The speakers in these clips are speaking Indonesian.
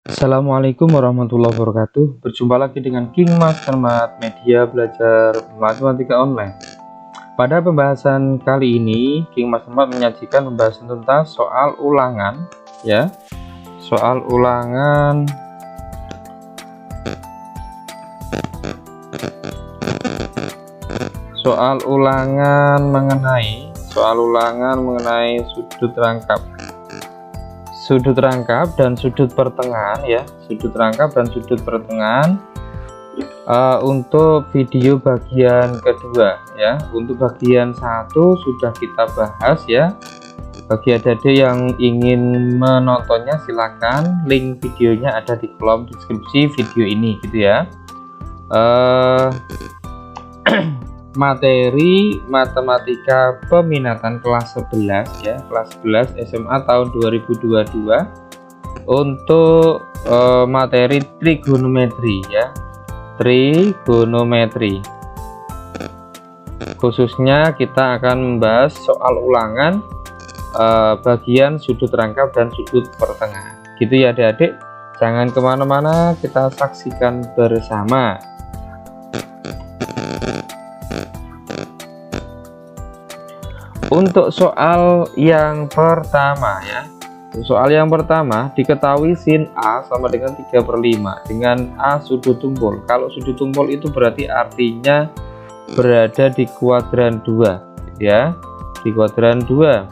Assalamualaikum warahmatullahi wabarakatuh. Berjumpa lagi dengan King Master Mat Media Belajar Matematika Online. Pada pembahasan kali ini, King Master Mat menyajikan pembahasan tentang soal ulangan, ya. Soal ulangan mengenai sudut rangkap dan sudut pertengahan, ya. Sudut rangkap dan sudut pertengahan untuk video bagian kedua, ya. Untuk bagian satu sudah kita bahas, ya. Bagi adik-adik yang ingin menontonnya, silakan link videonya ada di kolom deskripsi video ini, gitu ya. Materi matematika peminatan kelas 11, ya, kelas 11 SMA tahun 2022 untuk materi trigonometri, ya, trigonometri. Khususnya kita akan membahas soal ulangan bagian sudut rangkap dan sudut pertengahan, gitu ya adik-adik. Jangan kemana-mana, kita saksikan bersama. Untuk soal yang pertama, ya. Soal yang pertama, diketahui sin A sama dengan 3/5 dengan A sudut tumpul. Kalau sudut tumpul itu berarti artinya berada di kuadran 2, ya. Di kuadran 2.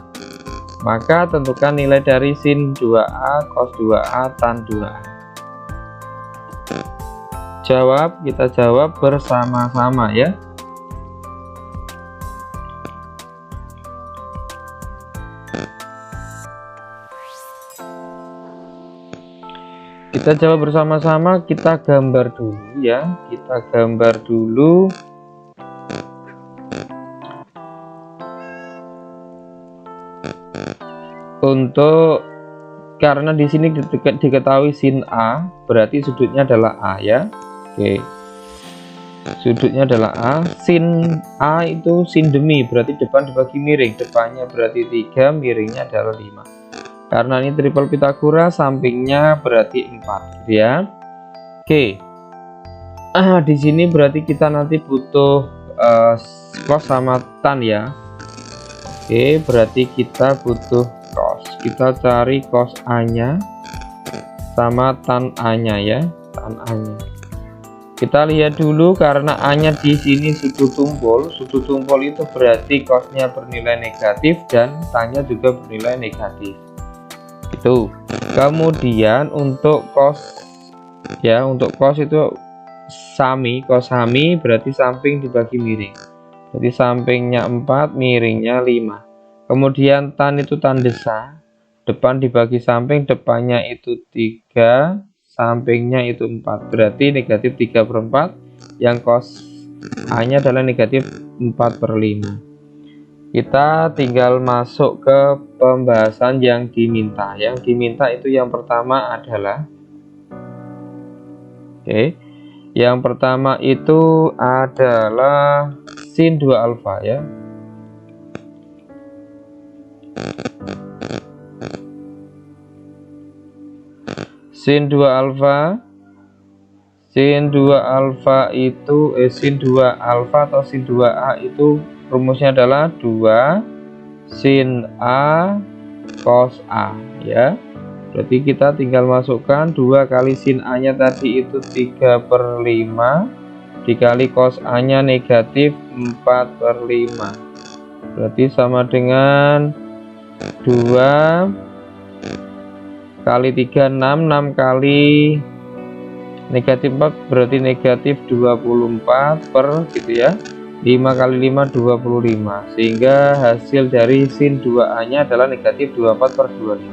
Maka tentukan nilai dari sin 2A, cos 2A, tan 2A. Kita jawab bersama-sama, ya. Kita jawab bersama-sama, kita gambar dulu, ya. Kita gambar dulu. Karena di sini diketahui sin A, berarti sudutnya adalah A, ya. Oke. Sudutnya adalah A. Sin A itu sin demi, berarti depan dibagi miring. Depannya berarti 3, miringnya adalah 5. Karena ini triple Pythagoras, sampingnya berarti 4, gitu ya. Oke. Di sini berarti kita nanti butuh cos sama tan, ya. Oke, berarti kita butuh cos. Kita cari cos A-nya sama tan A-nya, ya. Tan A-nya. Kita lihat dulu, karena A-nya di sini sudut tumpul. Sudut tumpul itu berarti cosnya bernilai negatif dan tan-nya juga bernilai negatif. Itu. Kemudian untuk cos, ya, untuk cos itu cos sami berarti samping dibagi miring. Jadi sampingnya 4, miringnya 5. Kemudian tan itu tan desa, depan dibagi samping, depannya itu 3, sampingnya itu 4. Berarti negatif 3/4, yang cos A-nya adalah negatif 4/5. Kita tinggal masuk ke pembahasan yang diminta. Yang diminta itu yang pertama adalah, oke, yang pertama itu adalah sin 2 alfa, ya. Sin 2 alfa. Sin 2 alfa itu sin 2 alfa atau sin 2A itu rumusnya adalah 2 sin A cos A, ya. Berarti kita tinggal masukkan 2 kali sin A-nya tadi itu 3/5 dikali cos A-nya negatif 4/5. Berarti sama dengan 2 kali 3, 6. 6 kali negatif 4 berarti negatif 24 per, gitu ya. 5 kali 5 25, sehingga hasil dari sin 2A nya adalah negatif 24/25.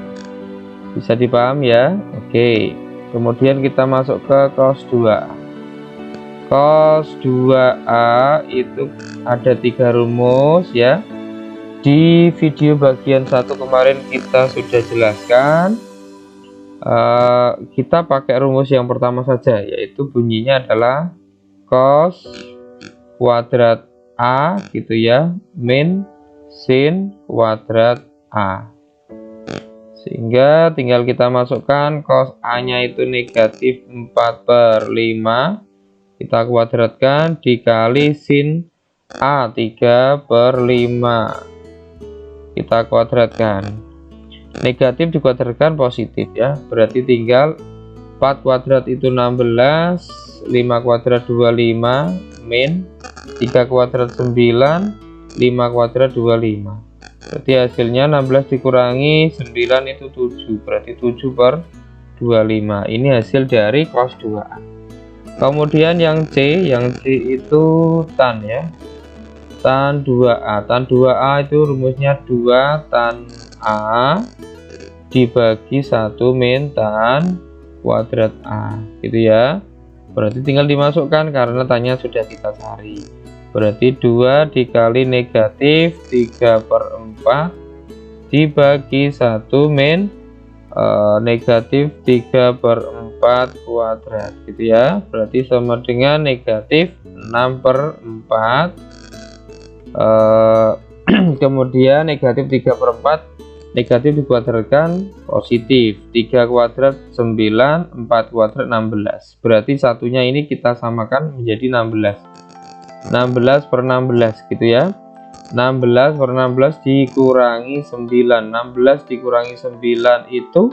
Bisa dipaham, ya. Oke, kemudian kita masuk ke cos 2A. Cos 2A itu ada 3 rumus, ya. Di video bagian 1 kemarin kita sudah jelaskan. Kita pakai rumus yang pertama saja, yaitu bunyinya adalah cos kuadrat A, gitu ya, min sin kuadrat A. Sehingga tinggal kita masukkan cos A nya itu negatif 4/5, kita kuadratkan dikali sin A 3/5, kita kuadratkan. Negatif dikuadratkan positif ya, berarti tinggal 4 kuadrat itu 16, 5 kuadrat 25, min 3 kuadrat 9, 5 kuadrat 25. Berarti hasilnya 16 dikurangi 9 itu 7, berarti 7/25. Ini hasil dari cos 2A. Kemudian yang C itu tan ya. Tan 2A. Tan 2A itu rumusnya 2 tan A dibagi 1 min tan kuadrat A, gitu ya. Berarti tinggal dimasukkan karena tannya sudah kita cari. Berarti 2 dikali negatif 3/4 dibagi 1 min negatif 3/4 kuadrat, gitu ya. Berarti sama dengan negatif 6/4. Kemudian negatif 3/4, negatif dikuadratkan positif, 3 kuadrat 9, 4 kuadrat 16. Berarti satunya ini kita samakan menjadi 16/16 gitu ya. 16/16 dikurangi 9, 16 dikurangi 9 itu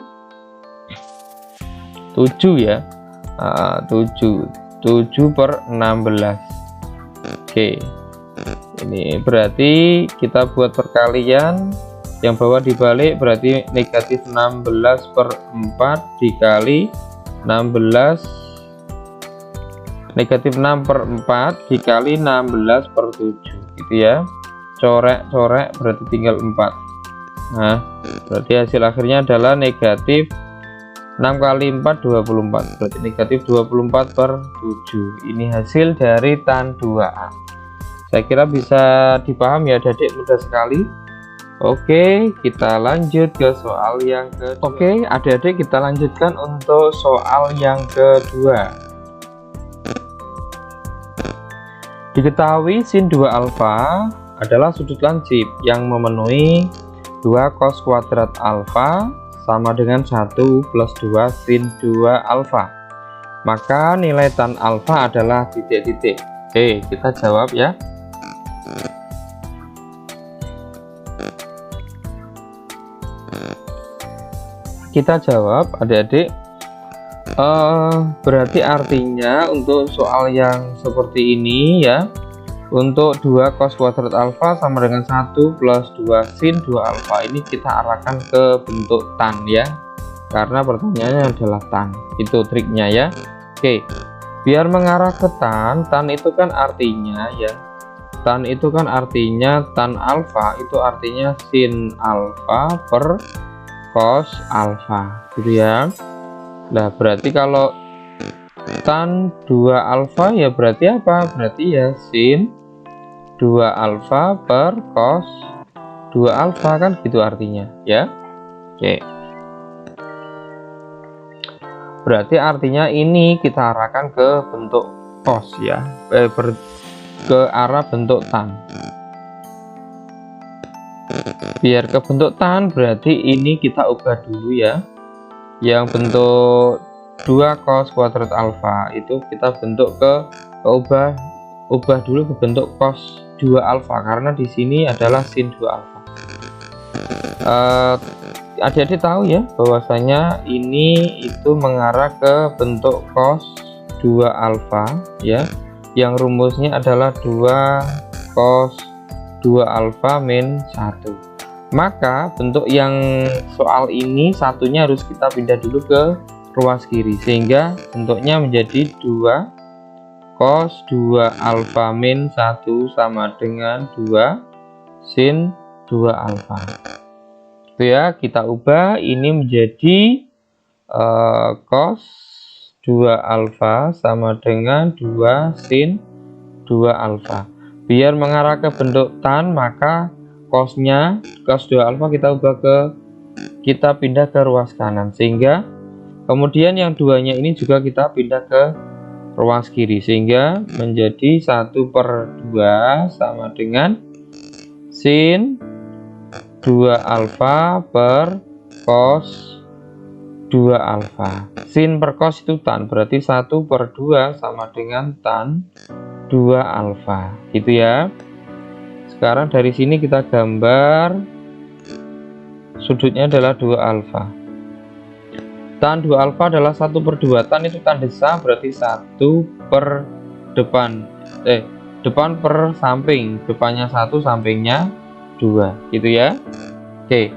7 ya. 7/16. Oke, ini berarti kita buat perkalian, yang bawah dibalik, berarti negatif 16/4 dikali 16, negatif 6/4 dikali 16/7, gitu ya. Corek berarti tinggal 4. Nah, berarti hasil akhirnya adalah negatif 6 kali 4 24, berarti negatif 24/7. Ini hasil dari tan 2A. Saya kira bisa dipaham ya adik-adik, mudah sekali. Oke, kita lanjut ke soal yang kedua. Oke, adik-adik, kita lanjutkan untuk soal yang kedua. Diketahui sin 2 alfa adalah sudut lancip yang memenuhi 2 cos kuadrat alfa sama dengan 1 plus 2 sin 2 alfa. Maka nilai tan alfa adalah titik-titik. Oke, kita jawab ya. Kita jawab adik-adik. Berarti artinya untuk soal yang seperti ini ya, untuk 2 cos kuadrat alfa sama dengan 1 plus 2 sin 2 alfa, ini kita arahkan ke bentuk tan ya, karena pertanyaannya adalah tan. Itu triknya ya. Oke, biar mengarah ke tan itu kan artinya ya, tan itu kan artinya tan alfa itu artinya sin alfa per cos alfa, gitu ya. Nah, berarti kalau tan 2 alfa ya berarti apa? Berarti ya sin 2 alfa per cos 2 alfa, kan gitu artinya ya. Oke, berarti artinya ini kita arahkan ke bentuk cos ya, ke arah bentuk tan. Biar ke bentuk tan, berarti ini kita ubah dulu ya. Yang bentuk 2 cos kuadrat alfa itu kita bentuk ubah dulu ke bentuk cos 2 alfa, karena di sini adalah sin 2 alfa. Adik-adik tahu ya bahwasanya ini itu mengarah ke bentuk cos 2 alfa ya, yang rumusnya adalah 2 cos 2 alfa min 1. Maka bentuk yang soal ini satunya harus kita pindah dulu ke ruas kiri, sehingga bentuknya menjadi 2 cos 2 alfa min 1 sama dengan 2 sin 2 alfa. Itu ya, kita ubah ini menjadi cos 2 alfa sama dengan 2 sin 2 alfa. Biar mengarah ke bentuk tan, maka cos 2 alfa kita pindah ke ruas kanan, sehingga kemudian yang duanya ini juga kita pindah ke ruas kiri, sehingga menjadi 1/2 sama dengan sin 2 alfa per cos 2 alfa. Sin per cos itu tan, berarti 1/2 sama dengan tan 2 alfa, gitu ya. Sekarang dari sini kita gambar sudutnya adalah 2 alfa. Tan 2 alfa adalah 1/2. Tan itu tan desa, berarti 1 per depan. Depan per samping. Depannya 1, sampingnya 2. Gitu ya. Oke.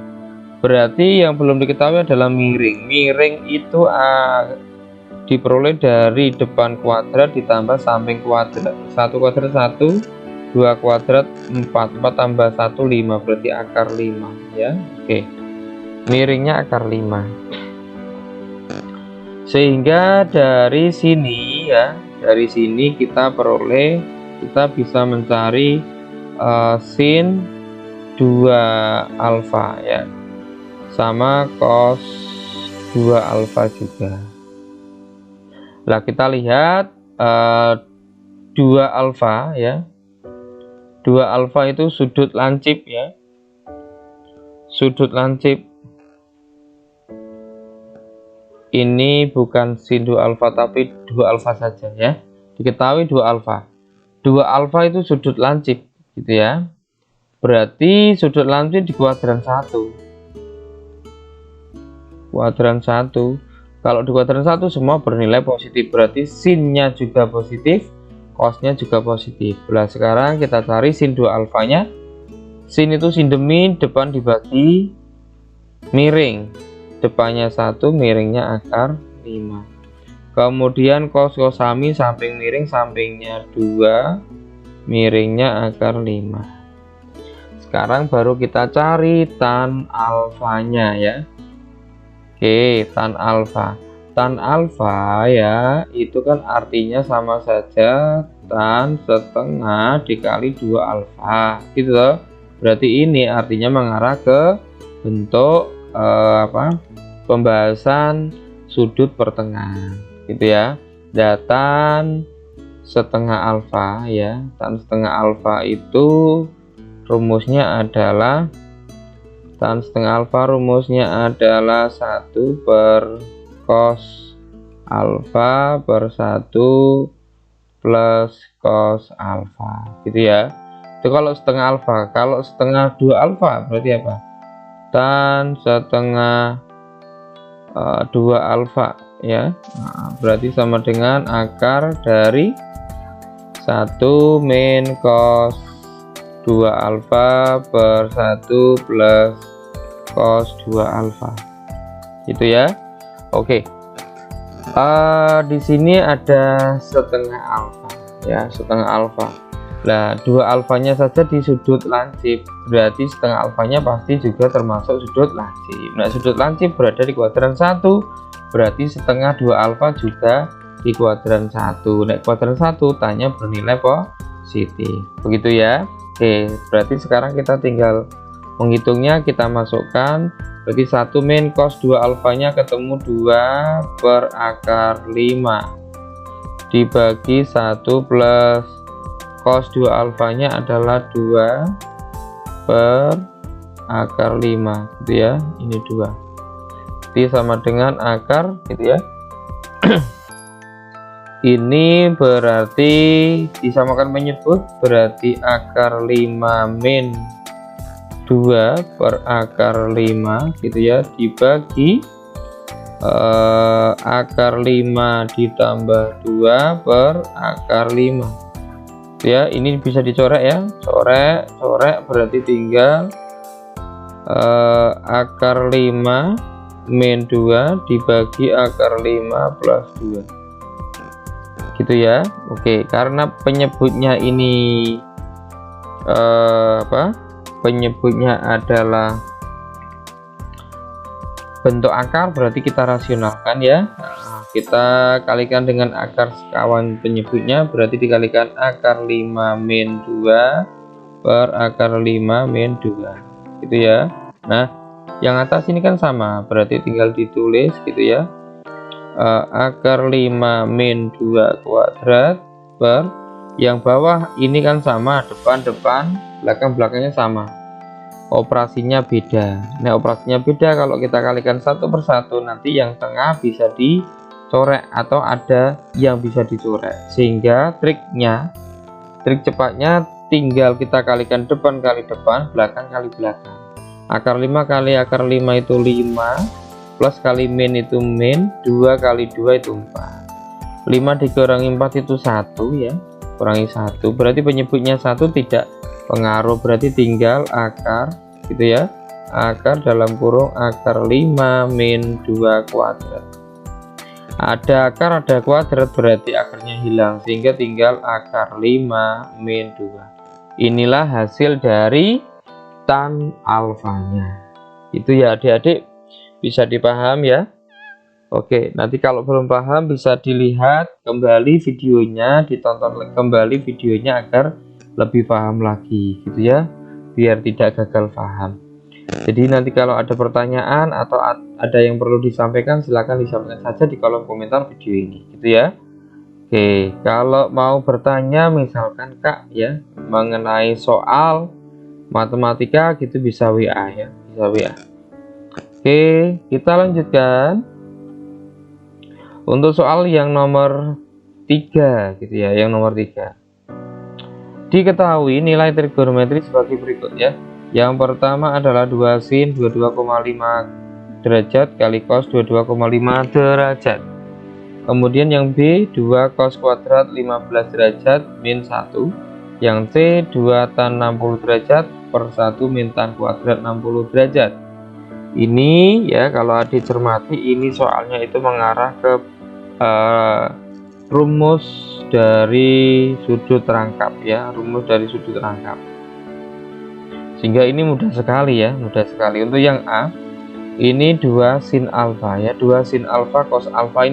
Berarti yang belum diketahui adalah miring. Miring itu diperoleh dari depan kuadrat ditambah samping kuadrat. 1 kuadrat 1, 2 kuadrat 4. 4 tambah 1, 5. Berarti akar 5 ya. Oke. Miringnya akar 5. Sehingga dari sini ya, dari sini kita bisa mencari sin 2 alfa ya, sama cos 2 alfa juga. Nah, kita lihat 2 alfa ya. 2 alfa itu sudut lancip ya. Sudut lancip ini bukan sin 2 alfa tapi 2 alfa saja ya. Diketahui 2 alfa. 2 alfa itu sudut lancip gitu ya. Berarti sudut lancip di kuadran 1. Kuadran 1. Kalau di kuadran 1 semua bernilai positif, berarti sinnya juga positif, cosnya juga positif. Nah, sekarang kita cari sin 2 alfanya. Sin itu sin demi, depan dibagi miring. Depannya 1, miringnya akar 5. Kemudian cos kosami, samping miring, sampingnya 2, miringnya akar 5. Sekarang baru kita cari tan alfanya ya. Oke, tan alfa. Tan alfa ya, itu kan artinya sama saja tan setengah dikali 2 alfa gitu loh. Berarti ini artinya mengarah ke bentuk pembahasan sudut pertengahan gitu ya. Tan setengah alfa ya, tan setengah alfa itu rumusnya adalah tan setengah alfa rumusnya adalah 1 per cos alfa per 1 plus cos alfa gitu ya. Itu kalau setengah alfa. Kalau setengah 2 alfa berarti apa? Tan setengah 2 alfa ya. Nah, berarti sama dengan akar dari 1 min cos 2 alfa per 1 plus cos 2 alfa gitu ya. Oke. Di sini ada setengah alfa ya, setengah alfa. Nah, 2 alfanya saja di sudut lancip, berarti setengah alfanya pasti juga termasuk sudut lancip. Nah, sudut lancip berada di kuadran 1, berarti setengah 2 alfa juga di kuadran 1. Nah, kuadran 1 tanya bernilai positif. Begitu ya. Oke, berarti sekarang kita tinggal menghitungnya, kita masukkan. Berarti 1 min cos 2 alfanya ketemu 2 per akar 5 dibagi 1 plus cos 2 alfanya adalah 2 per akar 5 gitu ya. Ini 2. Jadi sama dengan akar gitu ya. Ini berarti disamakan menyebut, berarti akar 5 min 2 per akar 5 gitu ya, dibagi akar 5 ditambah 2 per akar 5 ya. Ini bisa dicoret ya, coret berarti tinggal akar 5 min 2 dibagi akar 5 plus 2 gitu ya. Oke, karena penyebutnya ini penyebutnya adalah bentuk akar, berarti kita rasionalkan ya. Nah, kita kalikan dengan akar sekawan penyebutnya, berarti dikalikan akar 5 min 2 per akar 5 min 2 gitu ya. Nah, yang atas ini kan sama, berarti tinggal ditulis gitu ya. Akar 5 min 2 kuadrat per yang bawah ini kan sama, depan belakangnya sama. operasinya beda. Nah, operasinya beda, kalau kita kalikan satu per satu, nanti yang tengah bisa dicoret atau ada yang bisa dicoret, sehingga trik cepatnya tinggal kita kalikan depan kali depan, belakang kali belakang. Akar 5 kali akar 5 itu 5, plus kali min itu min, 2 kali 2 itu 4. 5 dikurangi 4 itu 1 ya, kurangi 1, berarti penyebutnya 1 tidak pengaruh, berarti tinggal akar gitu ya, akar dalam kurung akar 5 min 2 kuadrat. Ada akar ada kuadrat, berarti akarnya hilang, sehingga tinggal akar 5 min 2. Inilah hasil dari tan alfanya. Itu ya adik-adik, bisa dipaham ya. Oke, nanti kalau belum paham bisa dilihat kembali videonya, ditonton kembali videonya agar lebih paham lagi gitu ya, biar tidak gagal paham. Jadi nanti kalau ada pertanyaan atau ada yang perlu disampaikan, silahkan disampaikan saja di kolom komentar video ini gitu ya. Oke, kalau mau bertanya misalkan Kak ya mengenai soal matematika gitu, bisa WA ya, bisa WA. Oke, kita lanjutkan untuk soal yang nomor 3 gitu ya, yang nomor 3. Diketahui nilai trigonometri sebagai berikut ya. Yang pertama adalah 2 sin 22,5 derajat kali cos 22,5 derajat. Kemudian yang B 2 cos kuadrat 15 derajat min 1. Yang C 2 tan 60 derajat per 1 min tan kuadrat 60 derajat. Ini ya, kalau adik cermati, ini soalnya itu mengarah ke rumus dari sudut rangkap ya, rumus dari sudut rangkap, sehingga ini mudah sekali ya, mudah sekali. Untuk yang A ini 2 sin alfa ya, 2 sin alfa cos alfa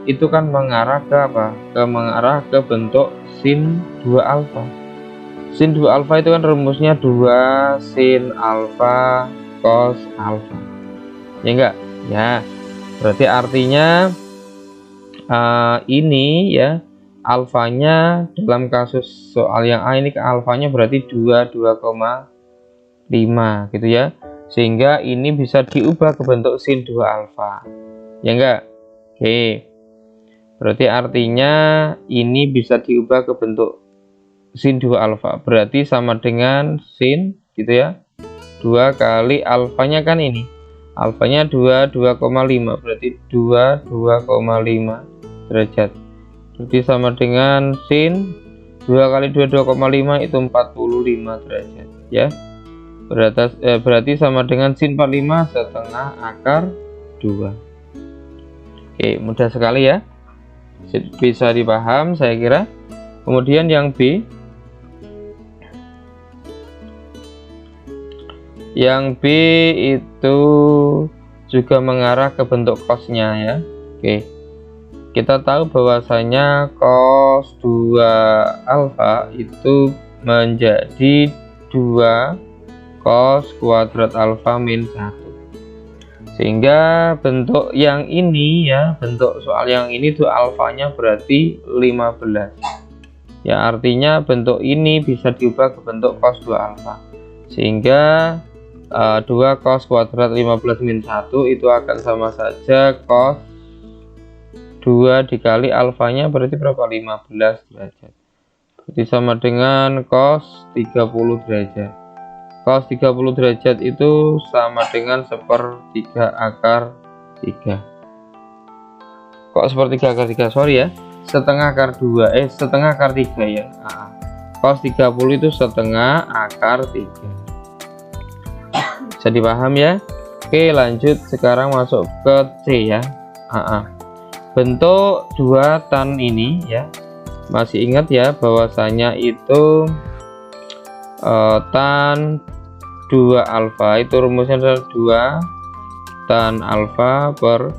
itu kan mengarah ke apa, mengarah ke bentuk sin 2 alfa. Sin 2 alfa itu kan rumusnya 2 sin alfa cos alfa ya enggak ya, berarti artinya ini ya, alfanya dalam kasus soal yang A ini ke alfanya berarti 2,5 gitu ya, sehingga ini bisa diubah ke bentuk sin 2 alfa ya enggak. Oke, berarti artinya ini bisa diubah ke bentuk sin 2 alfa, berarti sama dengan sin gitu ya, 2 kali alfanya kan ini, alfanya 2,5, berarti 2,5 derajat, berarti sama dengan sin 2 kali 2,5 itu 45 derajat ya. Berarti sama dengan sin 45 setengah akar 2. Oke, mudah sekali ya, bisa dipaham saya kira. Kemudian yang B, yang B itu juga mengarah ke bentuk cosnya ya. Oke, kita tahu bahwasanya cos 2 alfa itu menjadi 2 cos kuadrat alfa min 1, sehingga bentuk yang ini ya, bentuk soal yang ini tuh alfanya berarti 15 ya, artinya bentuk ini bisa diubah ke bentuk cos 2 alfa, sehingga 2 cos kuadrat 15 min 1 itu akan sama saja cos 2 dikali alfanya, berarti berapa, 15 derajat, berarti sama dengan cos 30 derajat. Cos 30 derajat itu sama dengan 1/3 akar 3. Kok 1/3 akar 3, sorry ya, setengah akar 2, setengah akar 3 ya. Cos 30 itu setengah akar 3. Bisa dipaham ya. Oke, lanjut sekarang masuk ke C ya. Bentuk 2 tan ini ya, masih ingat ya bahwasanya itu tan 2 alfa itu rumusnya adalah 2 tan alfa per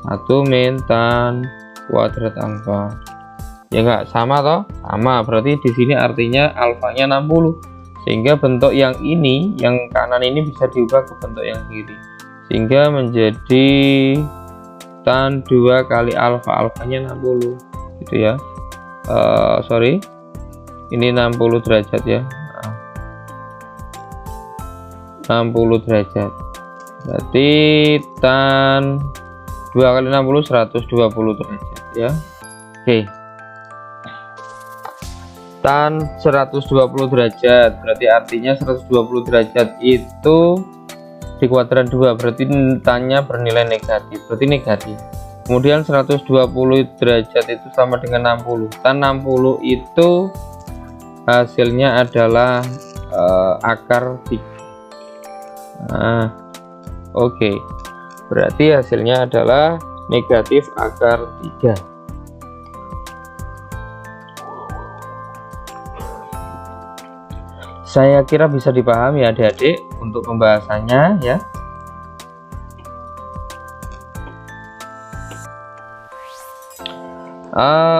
1 min tan kuadrat alfa ya enggak, sama toh, sama, berarti di sini artinya alfanya 60, sehingga bentuk yang ini, yang kanan ini bisa diubah ke bentuk yang kiri, sehingga menjadi tan 2 kali alfa, alfanya 60 gitu ya. Sorry, ini 60 derajat ya. 60 derajat. Berarti tan 2 kali 60 120 derajat ya. Oke. Tan 120 derajat berarti artinya 120 derajat itu di kuadran 2, berarti tannya bernilai negatif, berarti negatif. Kemudian 120 derajat itu sama dengan 60. Tan 60 itu hasilnya adalah akar 3. Nah, oke. Berarti hasilnya adalah negatif akar 3. Saya kira bisa dipahami ya adik-adik untuk pembahasannya ya.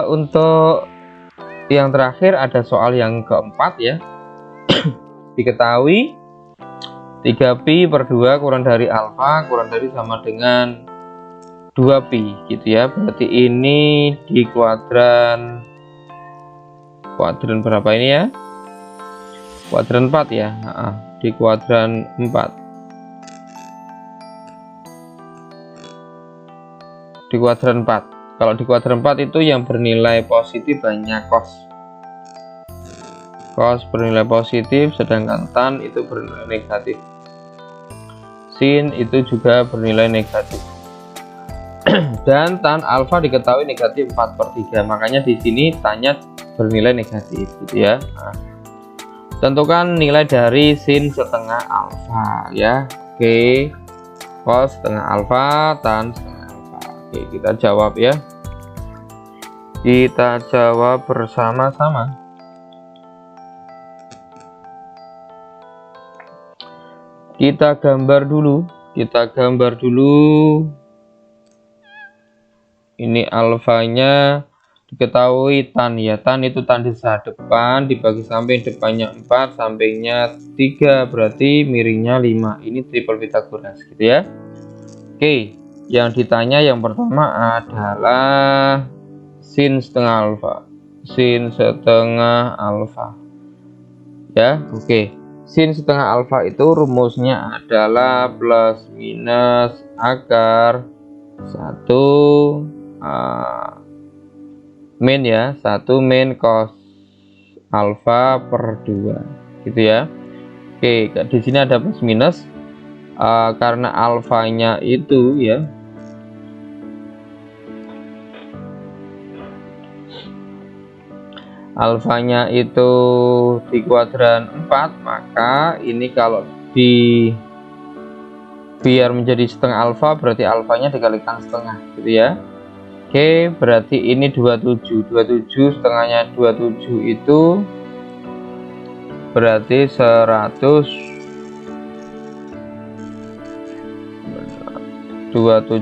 Untuk yang terakhir ada soal yang keempat ya. Diketahui 3pi per 2 kurang dari alfa kurang dari sama dengan 2pi gitu ya. Berarti ini di kuadran berapa ini ya? Kuadran 4 ya. Di kuadran 4. Di kuadran 4. Kalau di kuadran 4 itu yang bernilai positif hanya cos. Cos bernilai positif, sedangkan tan itu bernilai negatif. Sin itu juga bernilai negatif. Dan tan alfa diketahui negatif 4/3. Makanya di sini tannya bernilai negatif gitu ya. Tentukan nilai dari sin setengah alfa ya. Oke. Cos setengah alfa, tan setengah alfa. Oke, kita jawab ya. Kita jawab bersama-sama. Kita gambar dulu. Ini alfanya diketahui tan ya. Tan itu tan di sisi depan dibagi samping, depannya 4, sampingnya 3, berarti miringnya 5. Ini triple Pythagoras gitu ya. Oke, yang ditanya yang pertama adalah sin setengah alfa. Sin setengah alfa ya. Oke, sin setengah alfa itu rumusnya adalah plus minus akar 1 min ya, 1 min cos alfa per 2 gitu ya. Oke, di sini ada plus minus karena alfanya itu ya, alfanya itu di kuadran 4, maka ini kalau biar menjadi setengah alfa berarti alfanya dikalikan setengah gitu ya. Oke, berarti ini 27 setengahnya 27 itu berarti 27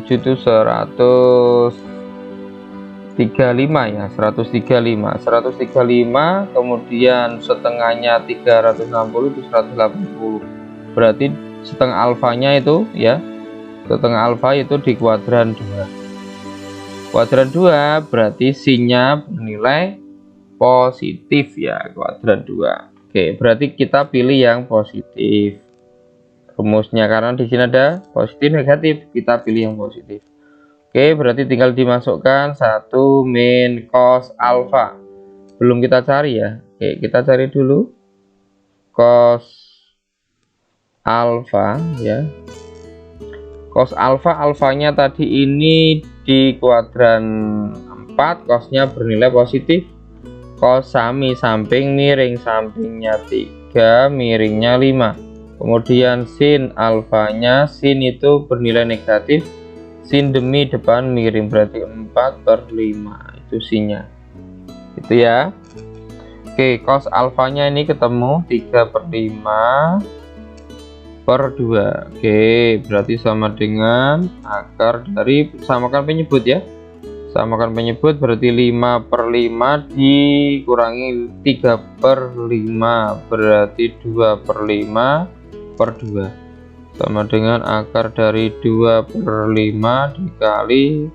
itu 135 ya, 135 kemudian setengahnya 360 itu 180. Berarti setengah alfanya itu ya, setengah alfa itu di kuadran 2. Kuadran 2 berarti sinnya bernilai positif ya, kuadran 2. Oke, berarti kita pilih yang positif rumusnya, karena di sini ada positif negatif, kita pilih yang positif. Oke, berarti tinggal dimasukkan 1 min cos alfa. Belum kita cari ya. Oke, kita cari dulu cos alfa ya. Cos alfa, alfanya tadi ini di kuadran 4, cosnya bernilai positif. Cos sami samping miring, sampingnya 3, miringnya 5. Kemudian sin alfanya, sin itu bernilai negatif, sin demi depan miring, berarti 4/5 itu sinnya itu ya. Oke, cos alfanya ini ketemu 3/5/2. Oke, berarti sama dengan akar dari, samakan penyebut ya, samakan penyebut, berarti 5/5 dikurangi 3/5 berarti 2/5/2 sama dengan akar dari 2/5 dikali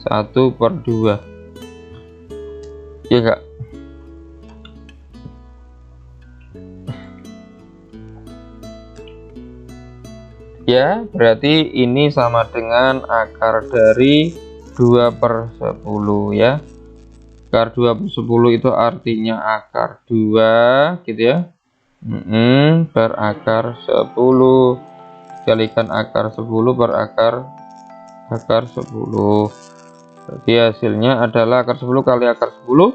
1/2 ya kak. ya, berarti ini sama dengan akar dari 2/10 ya. Akar 2/10 itu artinya akar 2 gitu ya. Per akar 10 kalikan akar 10 per akar 10. Berarti hasilnya adalah akar 10 kali akar 10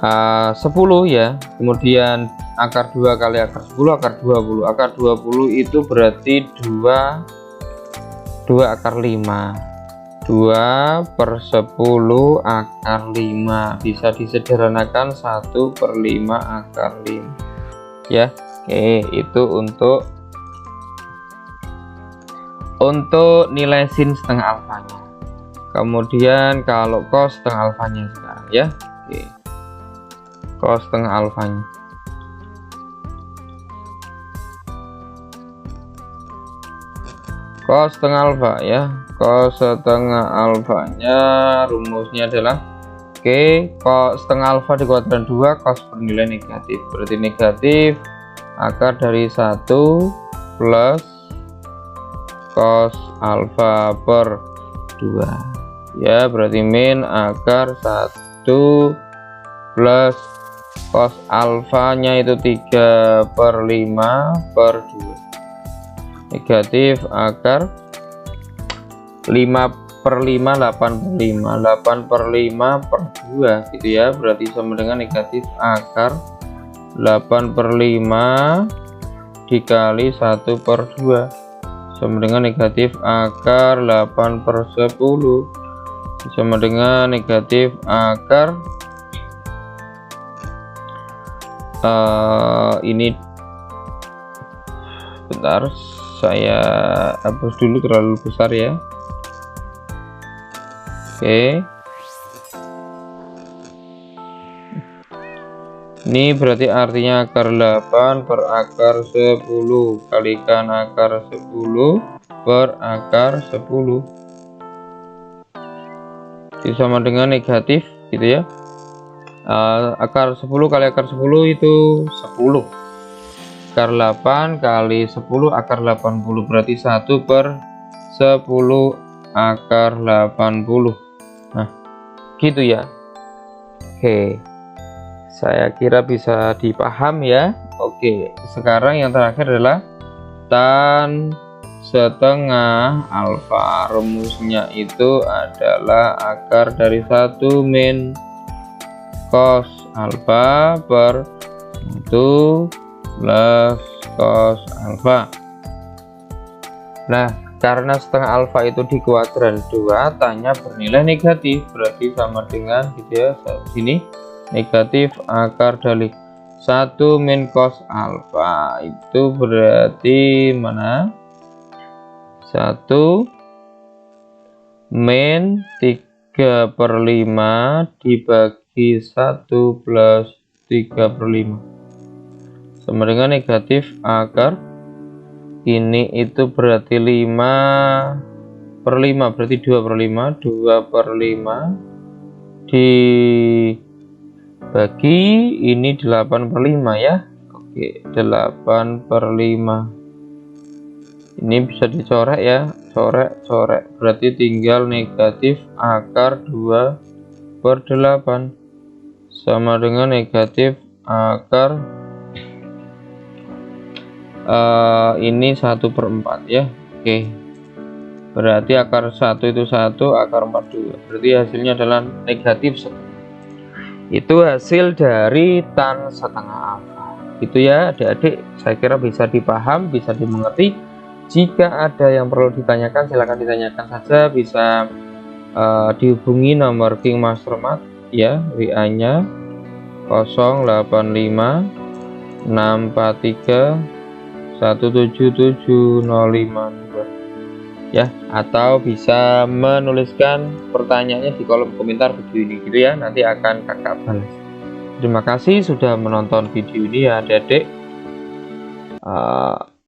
10 ya. Kemudian akar 2 kali akar 10 akar 20. Akar 20 itu berarti 2 akar 5. 2/10 akar 5 bisa disederhanakan 1/5 akar 5 ya. Oke, itu untuk nilai sin setengah alfanya. Kemudian kalau cos setengah alfanya sekarang ya. Oke, cos setengah alfanya. Cos setengah alfa ya. Cos setengah alfanya rumusnya adalah cos setengah alfa di kuadran 2 cos bernilai negatif. Berarti negatif akar dari 1 plus cos alfa per 2 ya. Berarti min akar 1 plus cos alfanya itu 3/5 per 2 negatif akar 5/5 8/5 8/5 per 2 gitu ya. Berarti sama dengan negatif akar 8/5 dikali 1/2 sama dengan negatif akar 8/10 sama dengan negatif akar ini bentar, saya hapus dulu terlalu besar ya. Oke, ini berarti artinya akar 8 per akar 10 kalikan akar 10 per akar 10 itu sama dengan negatif gitu ya. Akar 10 kali akar 10 itu 10. Akar 8 kali 10 akar 80 berarti 1/10 akar 80. Nah gitu ya. Oke, saya kira bisa dipaham ya. Oke, sekarang yang terakhir adalah tan setengah alfa. Rumusnya itu adalah akar dari 1 min cos alfa per 1 plus cos alfa. Nah, karena setengah alfa itu di kuadran 2 tanya bernilai negatif, berarti sama dengan gitu ya, sini negatif akar dari 1 min cos alfa itu berarti mana? 1 min 3/5 dibagi 1 plus 3/5 sama dengan negatif akar ini itu berarti 5/5 berarti 2/5 dibagi ini 8/5 ya. Oke, 8/5 ini bisa dicoret ya, coret berarti tinggal negatif akar 2/8 sama dengan negatif akar ini 1/4 ya. Oke, berarti akar 1 itu 1, akar 4 2, berarti hasilnya adalah negatif setengah. Itu hasil dari tan setengah alfa itu ya adik-adik. Saya kira bisa dipaham, bisa dimengerti. Jika ada yang perlu ditanyakan silahkan ditanyakan saja, bisa dihubungi nomor King Master Math ya, WA nya 085 643 177052 ya, atau bisa menuliskan pertanyaannya di kolom komentar video ini gitu ya, nanti akan kakak balas. Terima kasih sudah menonton video ini ya adik-adik.